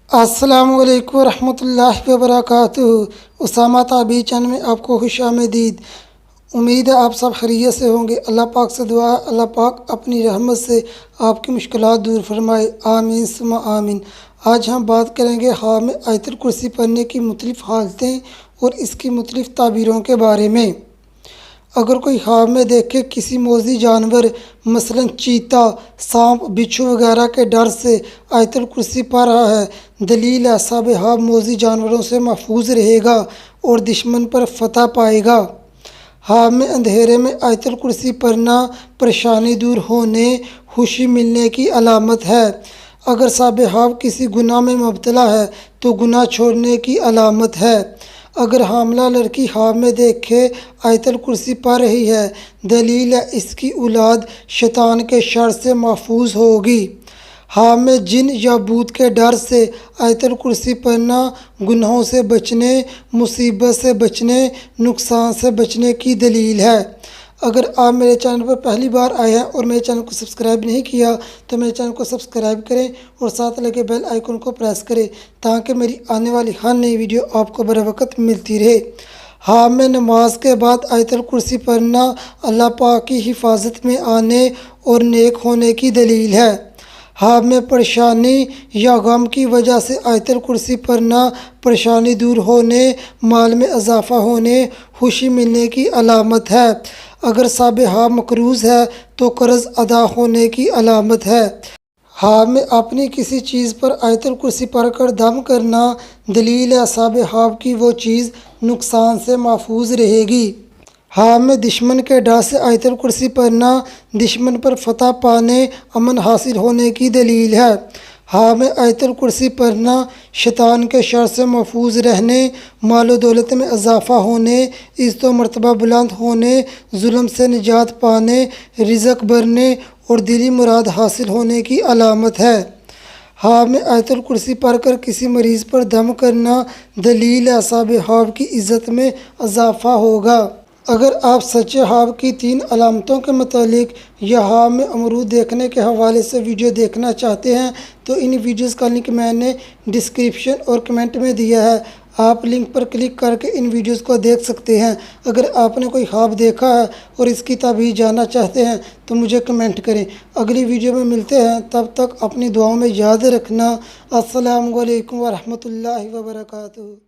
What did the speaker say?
السلام علیکم ورحمۃ اللہ وبرکاتہ۔ اسامہ تابعی چینل میں آپ کو خوش آمدید۔ امید ہے آپ سب خیریت سے ہوں گے۔ اللہ پاک سے دعا ہے اللہ پاک اپنی رحمت سے آپ کی مشکلات دور فرمائے، آمین ثم آمین۔ آج ہم بات کریں گے حامد آیت الکرسی پڑھنے کی مختلف حالتیں اور اس کی مختلف تعبیروں کے بارے میں۔ اگر کوئی خواب میں دیکھے کسی موذی جانور مثلا چیتا، سانپ، بچھو وغیرہ کے ڈر سے آیت الکرسی پڑھ رہا ہے، دلیل ہے صاحب خواب موذی جانوروں سے محفوظ رہے گا اور دشمن پر فتح پائے گا۔ خواب میں اندھیرے میں آیت الکرسی پڑھنا پریشانی دور ہونے، خوشی ملنے کی علامت ہے۔ اگر صاحب خواب کسی گناہ میں مبتلا ہے تو گناہ چھوڑنے کی علامت ہے۔ اگر حاملہ لڑکی خواب میں دیکھے آیت الکرسی پڑھ رہی ہے، دلیل ہے اس کی اولاد شیطان کے شر سے محفوظ ہوگی۔ خواب میں جن یا بھوت کے ڈر سے آیت الکرسی پڑھنا گناہوں سے بچنے، مصیبت سے بچنے، نقصان سے بچنے کی دلیل ہے۔ اگر آپ میرے چینل پر پہلی بار آئے ہیں اور میرے چینل کو سبسکرائب نہیں کیا تو میرے چینل کو سبسکرائب کریں اور ساتھ لگے بیل آئیکن کو پریس کریں تاکہ میری آنے والی ہر نئی ویڈیو آپ کو بروقت ملتی رہے۔ خواب میں نماز کے بعد آیت الکرسی پڑھنا اللہ پاک کی حفاظت میں آنے اور نیک ہونے کی دلیل ہے۔ خواب میں پریشانی یا غم کی وجہ سے آیت الکرسی پڑھنا پریشانی دور ہونے، مال میں اضافہ ہونے، خوشی ملنے کی علامت ہے۔ اگر صاحب خواب مقروض ہے تو قرض ادا ہونے کی علامت ہے۔ خواب میں اپنی کسی چیز پر آیت الکرسی پڑھ کر دم کرنا دلیل ہے صاحب خواب کی وہ چیز نقصان سے محفوظ رہے گی۔ خواب میں دشمن کے ڈر سے آیت الکرسی پڑھنا دشمن پر فتح پانے، امن حاصل ہونے کی دلیل ہے۔ خواب میں آیت الکرسی پڑھنا شیطان کے شر سے محفوظ رہنے، مال و دولت میں اضافہ ہونے، عزت و مرتبہ بلند ہونے، ظلم سے نجات پانے، رزق بڑھنے اور دلی مراد حاصل ہونے کی علامت ہے۔ خواب میں آیت الکرسی پڑھ کر کسی مریض پر دم کرنا دلیل ہے صاحب خواب کی عزت میں اضافہ ہوگا۔ اگر آپ سچے خواب کی 3 علامتوں کے متعلق یا خواب میں امرود دیکھنے کے حوالے سے ویڈیو دیکھنا چاہتے ہیں تو ان ویڈیوز کا لنک میں نے ڈسکرپشن اور کمنٹ میں دیا ہے، آپ لنک پر کلک کر کے ان ویڈیوز کو دیکھ سکتے ہیں۔ اگر آپ نے کوئی خواب دیکھا ہے اور اس کی تعبیر جاننا چاہتے ہیں تو مجھے کمنٹ کریں۔ اگلی ویڈیو میں ملتے ہیں، تب تک اپنی دعاؤں میں یاد رکھنا۔ السلام علیکم ورحمۃ اللہ وبرکاتہ۔